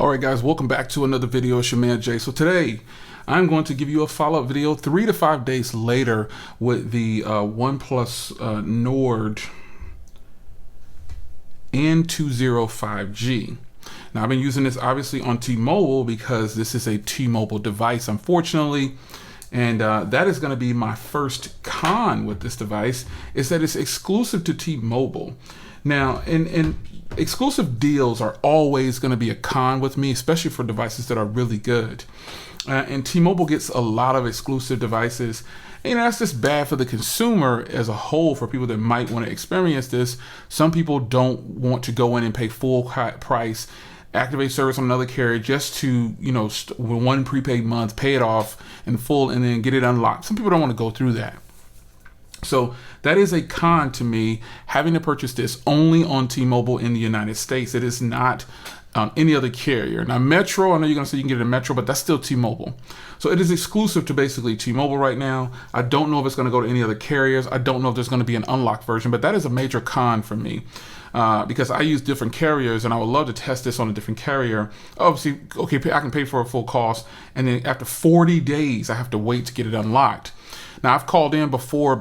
Alright guys, welcome back to another video. It's your man Jay. So today I'm going to give you a follow-up video 3 to 5 days later with the OnePlus Nord N20 5G. Now I've been using this obviously on T-Mobile because this is a T-Mobile device, unfortunately. And that is going to be my first con with this device, is that it's exclusive to T-Mobile. Now, in exclusive deals are always going to be a con with me, especially for devices that are really good. And T-Mobile gets a lot of exclusive devices. And that's just bad for the consumer as a whole, for people that might want to experience this. Some people don't want to go in and pay full price, activate service on another carrier just to, you know, one prepaid month, pay it off in full, and then get it unlocked. Some people don't want to go through that. So that is a con to me, having to purchase this only on T-Mobile in the United States. It is not on any other carrier. Now Metro, I know you're gonna say you can get it in Metro, but that's still T-Mobile. So it is exclusive to basically T-Mobile right now. I don't know if it's gonna go to any other carriers. I don't know if there's gonna be an unlocked version, but that is a major con for me. Because I use different carriers and I would love to test this on a different carrier. Obviously, okay, I can pay for a full cost, and then after 40 days, I have to wait to get it unlocked. Now I've called in before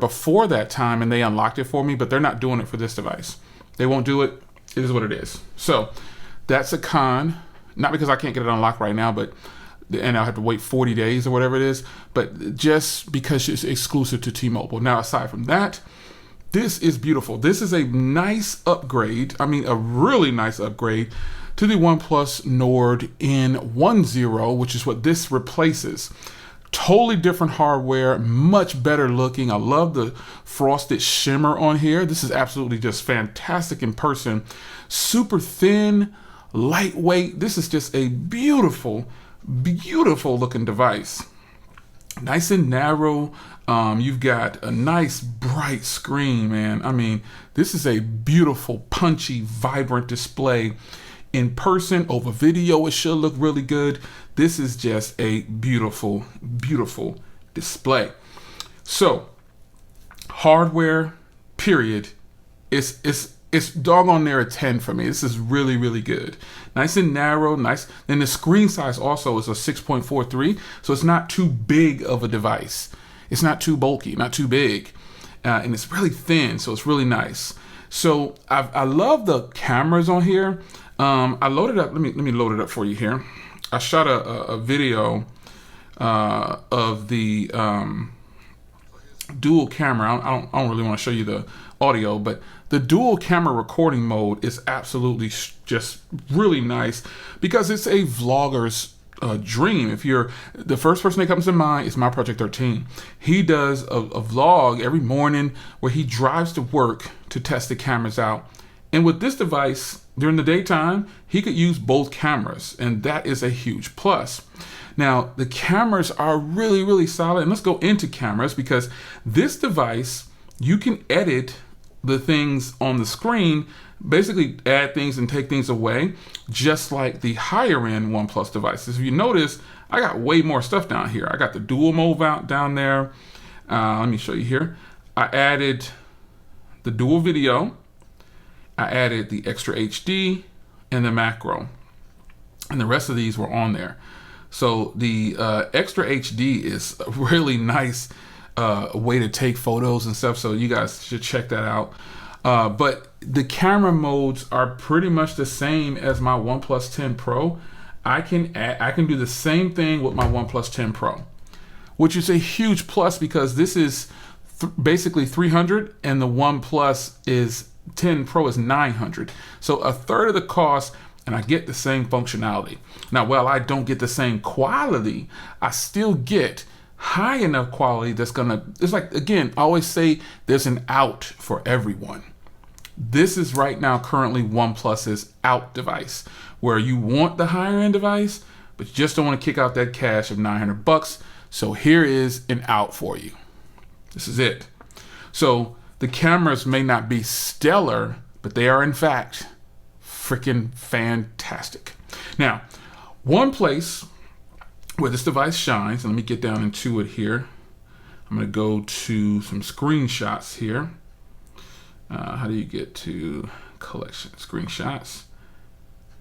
that time and they unlocked it for me, but they're not doing it for this device. They won't do it. It is what it is. So that's a con, not because I can't get it unlocked right now, and I'll have to wait 40 days or whatever it is, but just because it's exclusive to T-Mobile. Now, aside from that, this is beautiful. This is a nice upgrade. I mean, a really nice upgrade to the OnePlus Nord N10, which is what this replaces. Totally different hardware, much better looking. I love the frosted shimmer on here. This is absolutely just fantastic in person. Super thin, lightweight. This is just a beautiful, beautiful looking device. Nice and narrow. You've got a nice bright screen, man. I mean, this is a beautiful, punchy, vibrant display. In person, over video, it should look really good. This is just a beautiful, beautiful display. So, hardware, period, it's doggone near a 10 for me. This is really, really good. Nice and narrow, nice. And the screen size also is a 6.43, so it's not too big of a device. It's not too bulky, not too big. And it's really thin, so it's really nice. So I love the cameras on here. I loaded up, let me load it up for you here. I shot a video of the dual camera. I don't really want to show you the audio, but the dual camera recording mode is absolutely just really nice because it's a vlogger's dream. If you're the first person that comes to mind, is my Project 13. He does a vlog every morning where he drives to work to test the cameras out. And with this device, during the daytime, he could use both cameras, and that is a huge plus. Now, the cameras are really, really solid, and let's go into cameras, because this device, you can edit the things on the screen, basically add things and take things away, just like the higher end OnePlus devices. If you notice, I got way more stuff down here. I got the dual mode out down there. Let me show you here. I added the dual video. I added the extra HD and the macro, and the rest of these were on there. So the extra HD is a really nice way to take photos and stuff, so you guys should check that out. But the camera modes are pretty much the same as my OnePlus 10 Pro. I can do the same thing with my OnePlus 10 Pro, which is a huge plus because this is basically 300 and the OnePlus 10 Pro is 900. So a third of the cost, and I get the same functionality. Now, while I don't get the same quality, I still get high enough quality that's gonna, it's like, again, I always say there's an out for everyone. This is right now currently OnePlus's out device, where you want the higher end device, but you just don't want to kick out that cash of $900. So here is an out for you. This is it. So the cameras may not be stellar, but they are in fact freaking fantastic. Now, one place where this device shines, and let me get down into it here. I'm going to go to some screenshots here. How do you get to collection screenshots?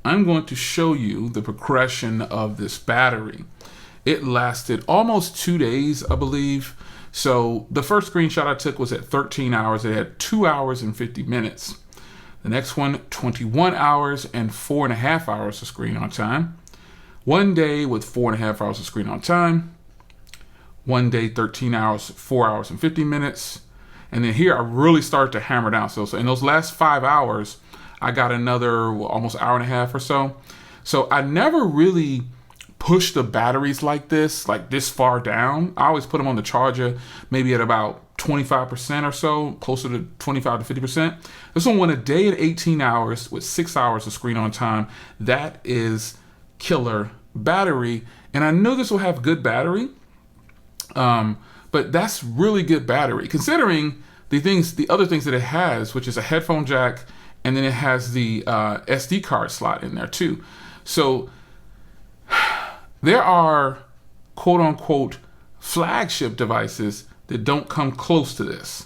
I'm going to show you the progression of this battery. It lasted almost 2 days, I believe. So the first screenshot I took was at 13 hours. It had 2 hours and 50 minutes. The next one, 21 hours and 4.5 hours of screen on time. 1 day with 4.5 hours of screen on time. 1 day, 13 hours, 4 hours and 50 minutes. And then here I really started to hammer down. So in those last 5 hours, I got another almost hour and a half or so. So I never really pushed the batteries like this far down. I always put them on the charger, maybe at about 25% or so, closer to 25 to 50%. This one went a day and 18 hours with 6 hours of screen on time. That is killer battery. And I know this will have good battery, but that's really good battery considering the other things that it has, which is a headphone jack, and then it has the SD card slot in there too. So there are quote unquote flagship devices that don't come close to this,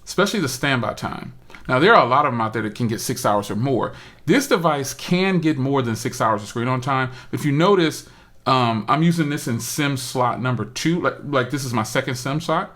especially the standby time. Now there are a lot of them out there that can get 6 hours or more. This device can get more than 6 hours of screen on time. If you notice, I'm using this in SIM slot number 2, like this is my second SIM slot.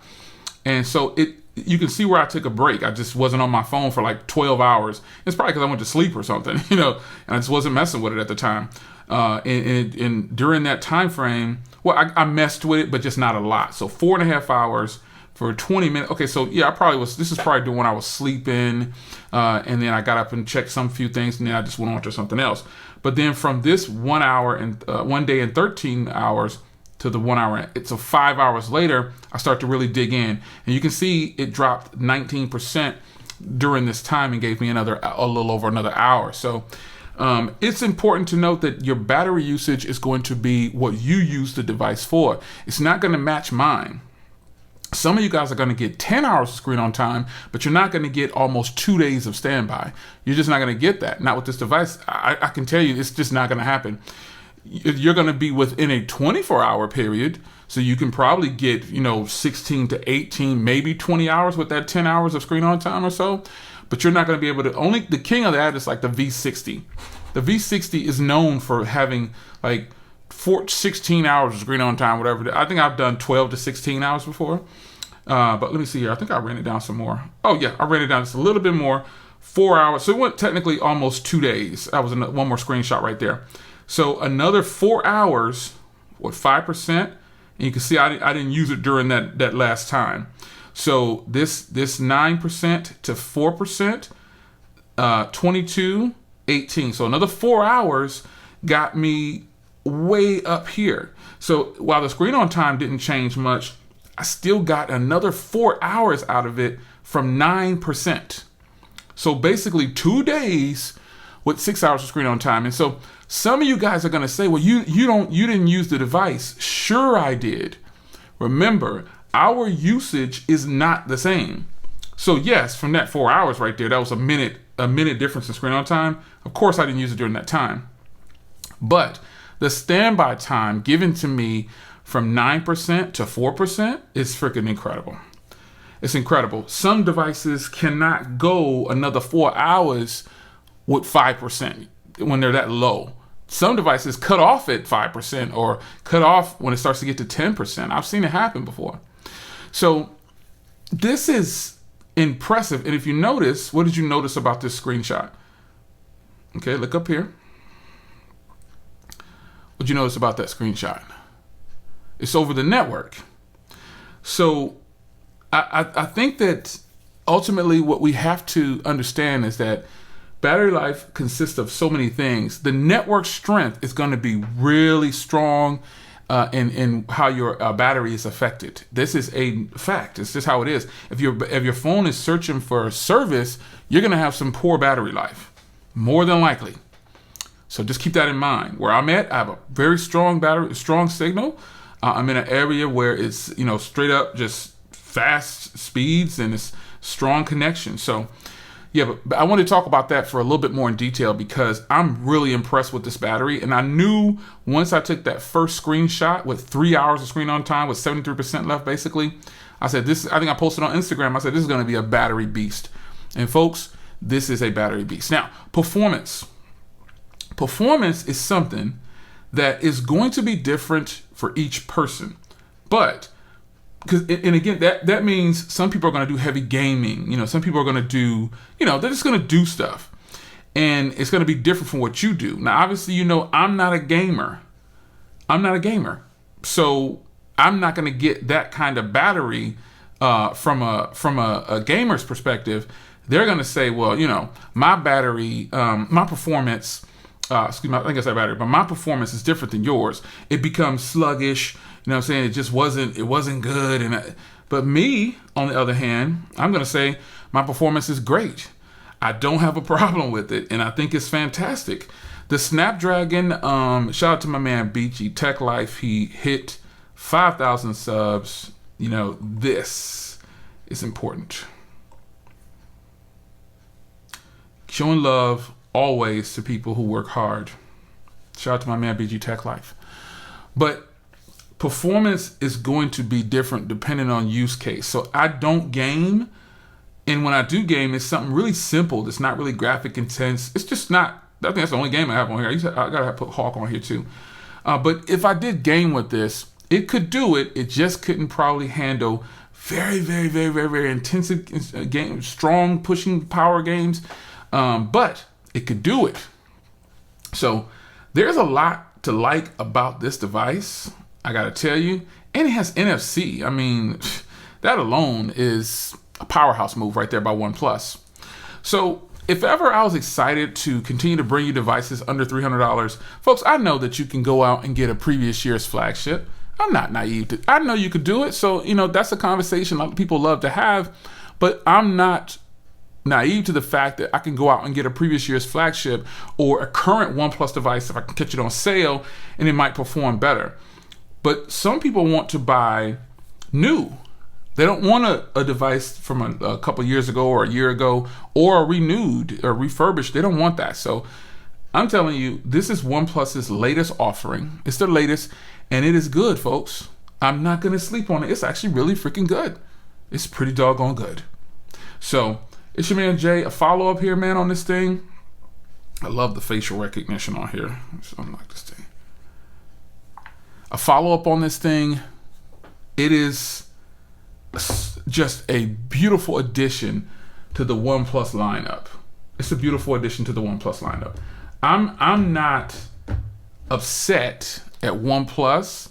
And so you can see where I took a break. I just wasn't on my phone for like 12 hours. It's probably because I went to sleep or something, and I just wasn't messing with it at the time. And during that time frame, well, I messed with it, but just not a lot. So 4.5 hours for 20 minutes. Okay, so yeah, this is probably when I was sleeping, and then I got up and checked some few things, and then I just went on to something else. But then from this 1 hour and 1 day and 13 hours to the 1 hour, so 5 hours later, I start to really dig in, and you can see it dropped 19% during this time and gave me a little over another hour. So it's important to note that your battery usage is going to be what you use the device for. It's not going to match mine. Some of you guys are going to get 10 hours of screen on time, but you're not going to get almost 2 days of standby. You're just not going to get that. Not with this device. I can tell you it's just not going to happen. You're going to be within a 24-hour period, so you can probably get 16 to 18, maybe 20 hours with that 10 hours of screen on time or so. But you're not going to be able to. Only the king of that is like the V60. The V60 is known for having like 16 hours of screen on time, whatever. I think I've done 12 to 16 hours before. But let me see here. I think I ran it down some more. Oh yeah, I ran it down just a little bit more. 4 hours. So it went technically almost 2 days. That was one more screenshot right there. So another 4 hours with 5%. And you can see I didn't use it during that last time. So this 9% to 4%, 22, 18. So another 4 hours got me way up here. So while the screen on time didn't change much, I still got another 4 hours out of it from 9%. So basically 2 days with 6 hours of screen on time. And so some of you guys are going to say, well, you didn't use the device. Sure I did. Remember, our usage is not the same. So yes, from that 4 hours right there, that was a minute difference in screen on time. Of course, I didn't use it during that time. But the standby time given to me from 9% to 4% is freaking incredible. It's incredible. Some devices cannot go another 4 hours with 5% when they're that low. Some devices cut off at 5% or cut off when it starts to get to 10%. I've seen it happen before. So this is impressive. And if you notice, what did you notice about this screenshot? Okay, look up here. What'd you notice about that screenshot? It's over the network. So I think that ultimately what we have to understand is that battery life consists of so many things. The network strength is going to be really strong in how your battery is affected. This is a fact. It's just how it is. If your phone is searching for service, you're going to have some poor battery life, more than likely. So just keep that in mind. Where I'm at, I have a very strong signal. I'm in an area where it's straight up just fast speeds and it's strong connection. So yeah, but I want to talk about that for a little bit more in detail because I'm really impressed with this battery. And I knew once I took that first screenshot with 3 hours of screen on time with 73% left, basically, I said I think I posted on Instagram, I said, this is going to be a battery beast. And folks, this is a battery beast. Now, performance Performance is something that is going to be different for each person. But, and again, that means some people are going to do heavy gaming. You know, some people are going to do, you know, they're just going to do stuff. And it's going to be different from what you do. Now, obviously, you know, I'm not a gamer. So I'm not going to get that kind of battery from a gamer's perspective. They're going to say, well, you know, my battery, my performance, excuse me, I think I said battery, but my performance is different than yours. It becomes sluggish. You know what I'm saying? It just wasn't good. But me, on the other hand, I'm going to say my performance is great. I don't have a problem with it, and I think it's fantastic. The Snapdragon, shout out to my man BG Tech Life. He hit 5,000 subs. You know, this is important. Showing love always to people who work hard. Shout out to my man BG Tech Life. But performance is going to be different depending on use case. So I don't game. And when I do game, it's something really simple. That's not really graphic intense. It's just not, I think that's the only game I have on here. I gotta put Hawk on here too. But if I did game with this, it could do it. It just couldn't probably handle very, very, very, very, very intensive games, strong pushing power games. But it could do it. So there's a lot to like about this device, I gotta tell you. And it has NFC. I mean, that alone is a powerhouse move right there by OnePlus. So if ever I was excited to continue to bring you devices under $300, folks, I know that you can go out and get a previous year's flagship. I'm not naive. I know you could do it. So, you know, that's a conversation a lot of people love to have, but I'm not naive to the fact that I can go out and get a previous year's flagship or a current OnePlus device if I can catch it on sale and it might perform better. But some people want to buy new. They don't want a device from a couple years ago or a year ago or renewed or refurbished. They don't want that. So I'm telling you, this is OnePlus's latest offering. It's their latest, and it is good, folks. I'm not going to sleep on it. It's actually really freaking good. It's pretty doggone good. So it's your man Jay. A follow-up here, man, on this thing. I love the facial recognition on here. So unlock this thing. A follow-up on this thing. It is just a beautiful addition to the OnePlus lineup. It's a beautiful addition to the OnePlus lineup. I'm not upset at OnePlus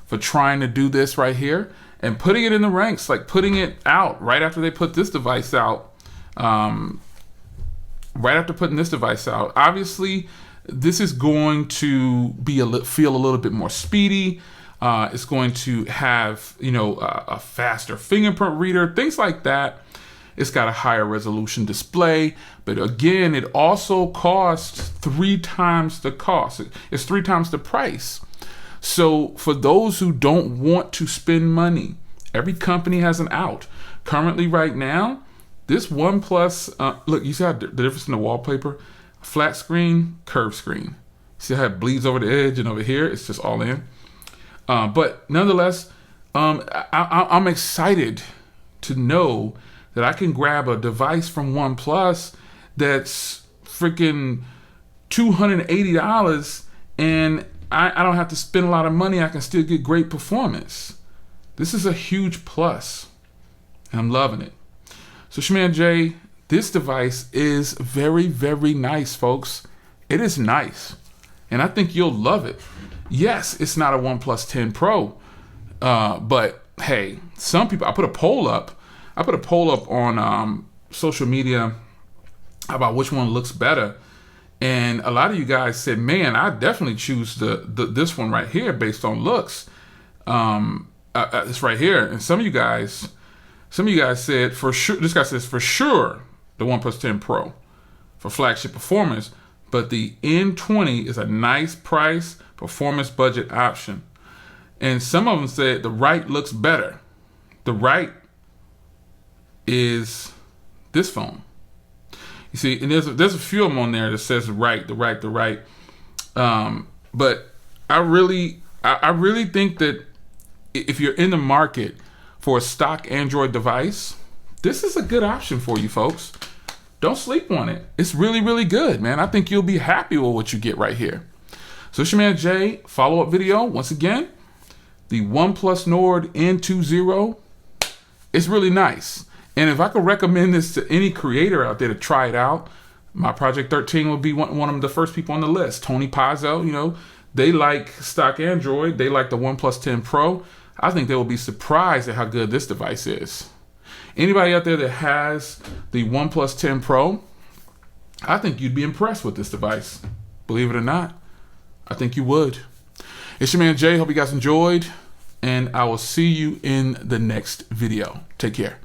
for trying to do this right here and putting it in the ranks, like putting it out right after they put this device out. Right after putting this device out, obviously this is going to be feel a little bit more speedy. It's going to have, you know, a faster fingerprint reader, things like that. It's got a higher resolution display, but again, it also costs 3 times the cost. It's 3 times the price. So for those who don't want to spend money, every company has an out. Currently, right now, this OnePlus, look, you see how the difference in the wallpaper? Flat screen, curved screen. See how it bleeds over the edge, and over here, it's just all in. But nonetheless, I'm excited to know that I can grab a device from OnePlus that's freaking $280 and I don't have to spend a lot of money. I can still get great performance. This is a huge plus. And I'm loving it. So Shman J, this device is very, very nice, folks. It is nice. And I think you'll love it. Yes, it's not a OnePlus 10 Pro. But hey, some people, I put a poll up on social media about which one looks better. And a lot of you guys said, man, I definitely choose this one right here based on looks. It's right here. And some of you guys said for sure, this guy says for sure the OnePlus 10 Pro for flagship performance, but the N20 is a nice price, performance budget option. And some of them said the right looks better. The right is this phone. You see, and there's a few of them on there that says the right. But I really think that if you're in the market for a stock Android device, this is a good option for you, folks. don't sleep on it. It's really, really good, man. I think you'll be happy with what you get right here. So it's your man Jay. Follow-up video, once again, the OnePlus Nord N20. It's really nice. And if I could recommend this to any creator out there to try it out, my Project 13 would be one of the first people on the list. Tony Pazzo, you know, they like stock Android. They like the OnePlus 10 Pro. I think they will be surprised at how good this device is. Anybody out there that has the OnePlus 10 Pro, I think you'd be impressed with this device. Believe it or not, I think you would. It's your man Jay. Hope you guys enjoyed, and I will see you in the next video. Take care.